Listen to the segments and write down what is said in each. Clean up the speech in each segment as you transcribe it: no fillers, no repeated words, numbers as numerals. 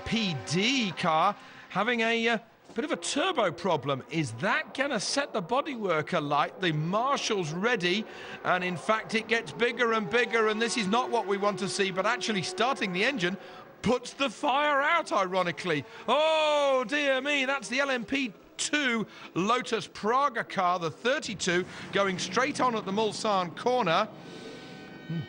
LMPD car having a bit of a turbo problem. Is that going to set the bodywork alight? The marshal's ready, and in fact it gets bigger and bigger, and this is not what we want to see, but actually starting the engine puts the fire out, ironically. Oh dear me, that's the LMP2 Lotus Praga car, the 32, going straight on at the Mulsanne corner.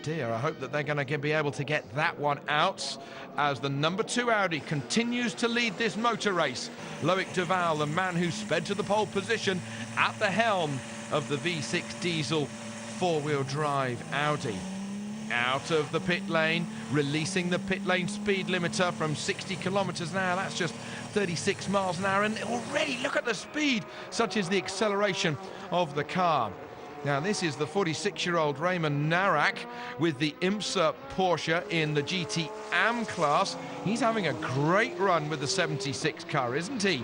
Dear, I hope that they're going to be able to get that one out as the number 2 Audi continues to lead this motor race. Loic Duval, the man who sped to the pole position at the helm of the V6 diesel 4-wheel drive Audi. Out of the pit lane, releasing the pit lane speed limiter from 60 kilometers an hour. That's just 36 miles an hour, and already look at the speed, such as the acceleration of the car. Now, this is the 46-year-old Raymond Narak with the IMSA Porsche in the GT Am class. He's having a great run with the 76 car, isn't he?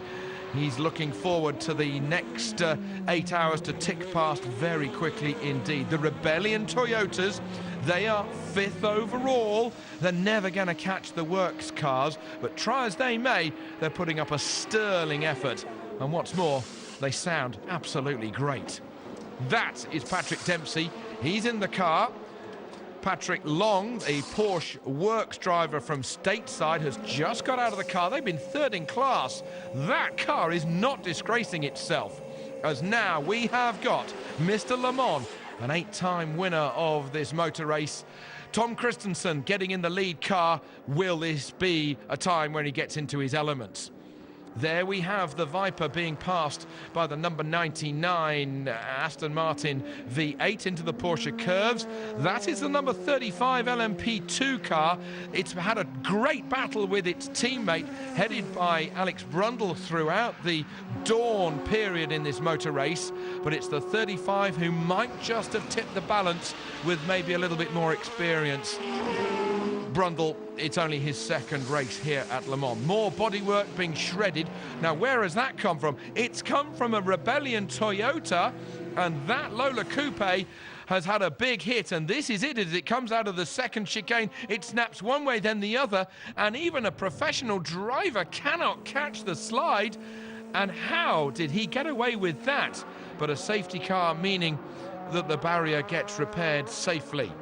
He's looking forward to the next 8 hours to tick past very quickly indeed. The Rebellion Toyotas, they are 5th overall. They're never going to catch the works cars, but try as they may, they're putting up a sterling effort. And what's more, they sound absolutely great. That is Patrick Dempsey. He's in the car. Patrick Long, a Porsche works driver from stateside, has just got out of the car. They've been 3rd in class. That car is not disgracing itself, as now we have got Mr. Le Mans, an 8-time winner of this motor race. Tom Christensen getting in the lead car. Will this be a time when he gets into his elements? There we have the Viper being passed by the number 99 Aston Martin V8 into the Porsche curves. That is the number 35 LMP2 car. It's had a great battle with its teammate, headed by Alex Brundle throughout the dawn period in this motor race, but it's the 35 who might just have tipped the balance with maybe a little bit more experience. Brundle, it's only his 2nd race here at Le Mans. More bodywork being shredded. Now, where has that come from? It's come from a Rebellion Toyota, and that Lola Coupe has had a big hit, and this is it as it comes out of the 2nd chicane. It snaps one way, then the other, and even a professional driver cannot catch the slide. And how did he get away with that? But a safety car, meaning that the barrier gets repaired safely.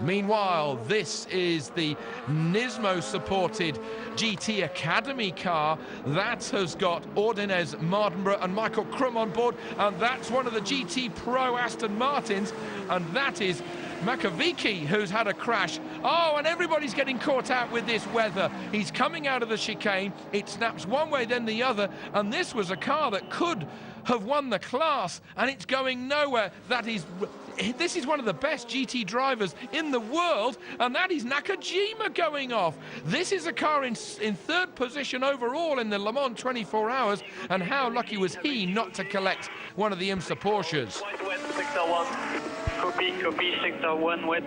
Meanwhile, this is the Nismo-supported GT Academy car. That has got Ordonez Mardenborough and Michael Krum on board, and that's one of the GT Pro Aston Martins, and that is Makovici, who's had a crash. Oh, and everybody's getting caught out with this weather. He's coming out of the chicane. It snaps one way, then the other, and this was a car that could have won the class, and it's going nowhere. This is one of the best GT drivers in the world, and that is Nakajima going off. This is a car in 3rd position overall in the Le Mans 24 hours, and how lucky was he not to collect one of the IMSA Porsches. Sector 1. Copy, sector 1 wet.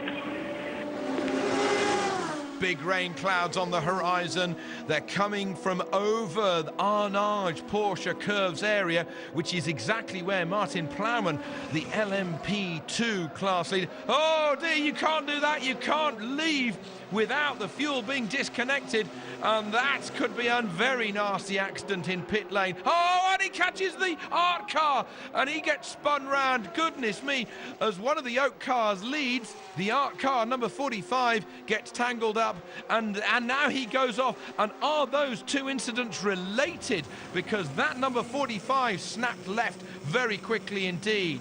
Big rain clouds on the horizon. They're coming from over the Arnage Porsche curves area, which is exactly where Martin Plowman, the LMP2 class leader. Oh dear, you can't do that. You can't leave without the fuel being disconnected, and that could be a very nasty accident in pit lane. Oh, and he catches the art car, and he gets spun round. Goodness me, as one of the Oak cars leads, the art car, number 45, gets tangled up, and now he goes off. And are those 2 incidents related? Because that number 45 snapped left very quickly indeed.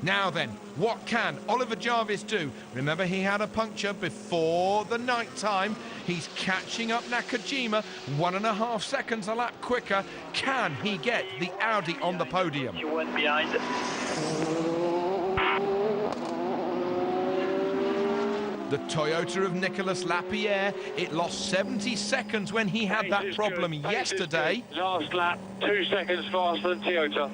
Now then, what can Oliver Jarvis do? Remember, he had a puncture before the night time. He's catching up Nakajima, 1.5 seconds a lap quicker. Can he get the Audi on the podium? You went behind. The Toyota of Nicolas Lapierre, it lost 70 seconds when he had that problem yesterday. Last lap, 2 seconds faster than Toyota.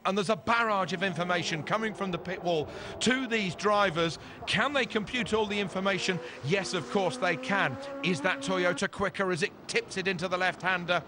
And there's a barrage of information coming from the pit wall to these drivers. Can they compute all the information? Yes, of course they can. Is that Toyota quicker as it tips it into the left-hander?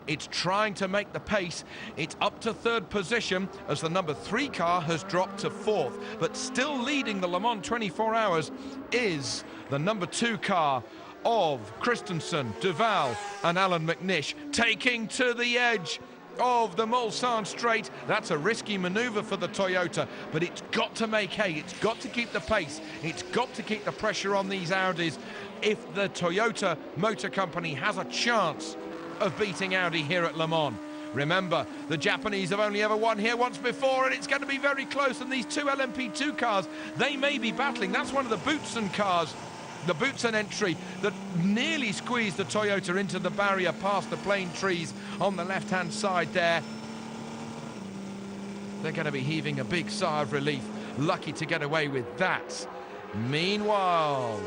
It's trying to make the pace. It's up to 3rd position as the number 3 car has dropped to 4th. But still leading the Le Mans 24 hours is the number 2 car of Christensen, Duval and Alan McNish taking to the edge of the Mulsanne Straight. That's a risky manoeuvre for the Toyota, but it's got to make hay. It's got to keep the pace. It's got to keep the pressure on these Audis if the Toyota Motor Company has a chance of beating Audi here at Le Mans. Remember, the Japanese have only ever won here once before, and it's going to be very close. And these two LMP2 cars, they may be battling. That's one of the Boutsen cars, the Boutsen entry, that nearly squeezed the Toyota into the barrier past the plane trees on the left-hand side there. They're going to be heaving a big sigh of relief, lucky to get away with that. Meanwhile,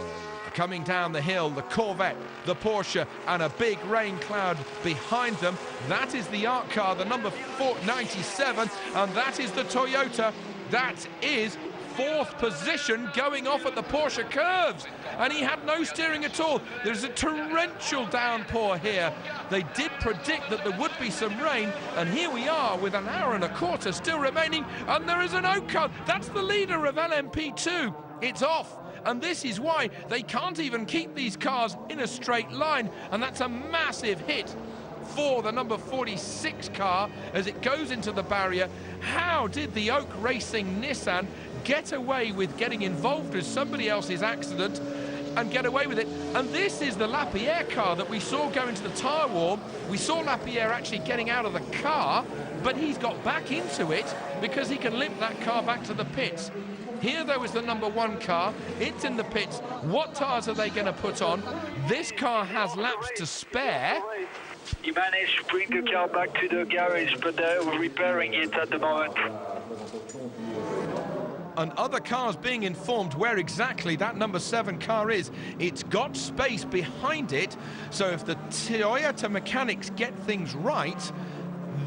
coming down the hill, the Corvette, the Porsche, and a big rain cloud behind them. That is the ARC car, the number 497, and that is the Toyota. That is fourth position going off at the Porsche curves, and he had no steering at all. There's a torrential downpour here. They did predict that there would be some rain, and here we are with an hour and a quarter still remaining, and there is an Oak car. That's the leader of LMP2. It's off. And this is why they can't even keep these cars in a straight line. And that's a massive hit for the number 46 car as it goes into the barrier. How did the Oak Racing Nissan get away with getting involved with somebody else's accident and get away with it? And this is the Lapierre car that we saw go into the tyre wall. We saw Lapierre actually getting out of the car, but he's got back into it because he can limp that car back to the pits. Here, though, is the number one car. It's in the pits. What tyres are they going to put on? This car has laps to spare. He managed to bring the car back to the garage, but they're repairing it at the moment. And other cars being informed where exactly that number 7 car is. It's got space behind it, so if the Toyota mechanics get things right,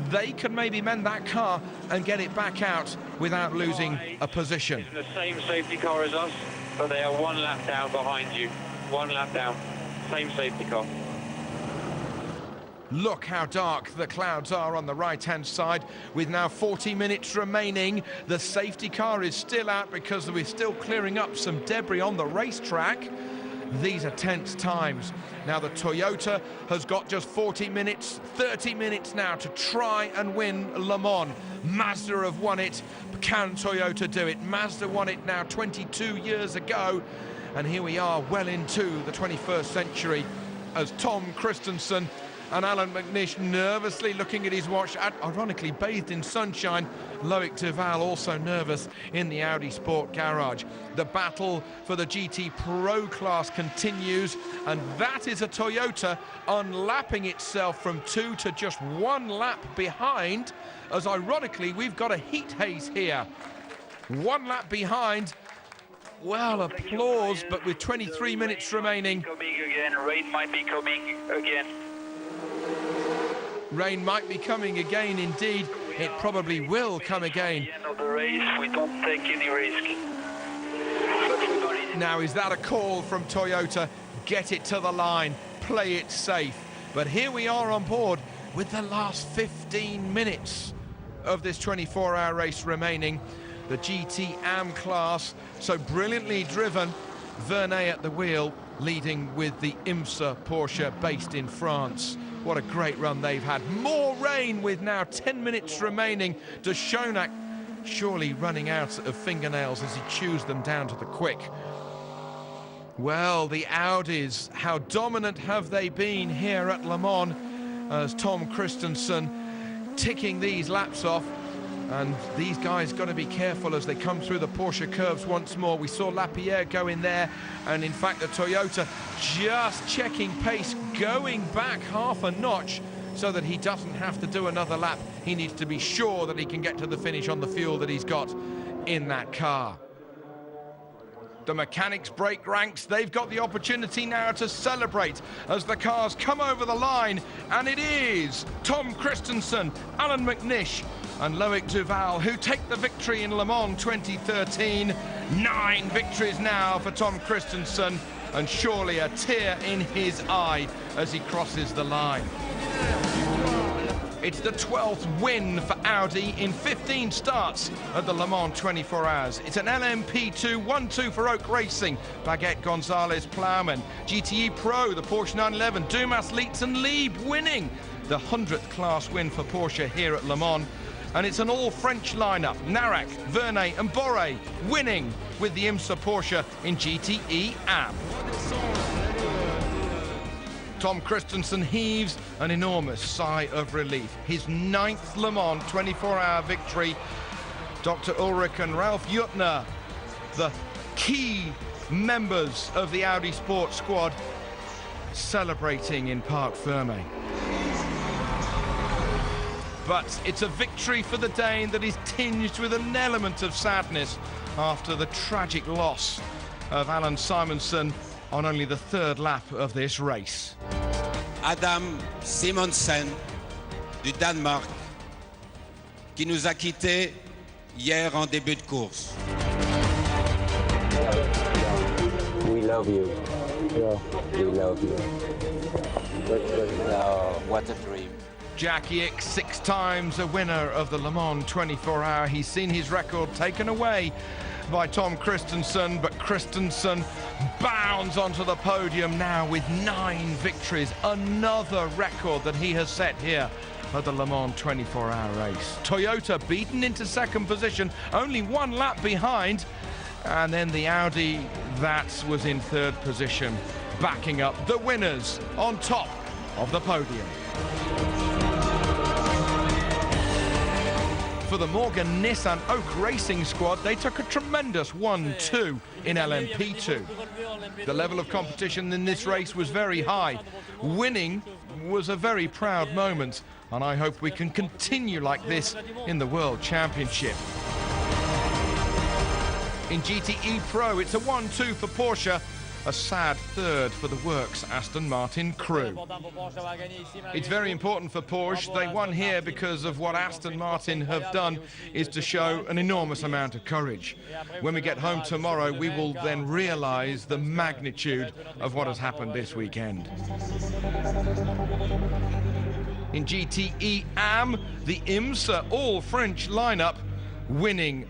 they can maybe mend that car and get it back out without losing a position. It's the same safety car as us, but they are one lap down behind you. One lap down, same safety car. Look how dark the clouds are on the right-hand side with now 40 minutes remaining. The safety car is still out because we're still clearing up some debris on the racetrack. These are tense times. Now the Toyota has got just 40 minutes, 30 minutes now to try and win Le Mans. Mazda have won it. Can Toyota do it? Mazda won it now 22 years ago. And here we are well into the 21st century as Tom Christensen and Alan McNish nervously looking at his watch, ironically bathed in sunshine. Loic Duval also nervous in the Audi Sport Garage. The battle for the GT Pro class continues, and that is a Toyota unlapping itself from 2 to just 1 lap behind, as ironically we've got a heat haze here. 1 lap behind. Well, applause, but with 23 minutes remaining. Coming again. Rain might be coming again. Rain might be coming again, indeed. It probably will come again. At the end of the race, we don't take any risk. Now, is that a call from Toyota? Get it to the line, play it safe. But here we are on board with the last 15 minutes of this 24-hour race remaining. The GT AM class, so brilliantly driven. Vernet at the wheel, leading with the IMSA Porsche based in France. What a great run they've had. More rain with now 10 minutes remaining. De Schoenack surely running out of fingernails as he chews them down to the quick. Well, the Audis, how dominant have they been here at Le Mans as Tom Christensen ticking these laps off. And these guys got to be careful as they come through the Porsche curves once more. We saw Lapierre go in there, and in fact the Toyota just checking pace, going back half a notch so that he doesn't have to do another lap. He needs to be sure that he can get to the finish on the fuel that he's got in that car. The mechanics break ranks. They've got the opportunity now to celebrate as the cars come over the line, and it is Tom Christensen, Alan McNish and Loic Duval who take the victory in Le Mans 2013. 9 victories now for Tom Christensen, and surely a tear in his eye as he crosses the line. It's the 12th win for Audi in 15 starts at the Le Mans 24 Hours. It's an LMP2, 1-2 for Oak Racing, Baguette Gonzalez Plowman, GTE Pro, the Porsche 911, Dumas, Leitz and Lieb winning the 100th class win for Porsche here at Le Mans. And it's an all-French lineup, Narak, Vernet and Boré winning with the IMSA Porsche in GTE AM. Tom Christensen heaves an enormous sigh of relief. His 9th Le Mans 24-hour victory. Dr. Ulrich and Ralf Juttner, the key members of the Audi Sport squad, celebrating in Parc Fermé. But it's a victory for the Dane that is tinged with an element of sadness after the tragic loss of Alan Simonsen on only the 3rd lap of this race. Adam Simonsen du Danemark qui nous a quittés hier en début de course. We love you. Yeah. We love you. What a dream. Jack Ick, 6 times a winner of the Le Mans 24-hour. He's seen his record taken away by Tom Christensen, but Christensen bounds onto the podium now with 9 victories, another record that he has set here at the Le Mans 24-hour race. Toyota beaten into 2nd position, only 1 lap behind, and then the Audi that was in 3rd position, backing up the winners on top of the podium. For the Morgan Nissan Oak Racing squad, they took a tremendous 1-2 in LMP2. The level of competition in this race was very high. Winning was a very proud moment, and I hope we can continue like this in the World Championship. In GTE Pro, it's a 1-2 for Porsche, a sad 3rd for the Works Aston Martin crew. It's very important for Porsche. They won here because of what Aston Martin have done is to show an enormous amount of courage. When we get home tomorrow, we will then realise the magnitude of what has happened this weekend. In GTE AM, the IMSA all-French lineup winning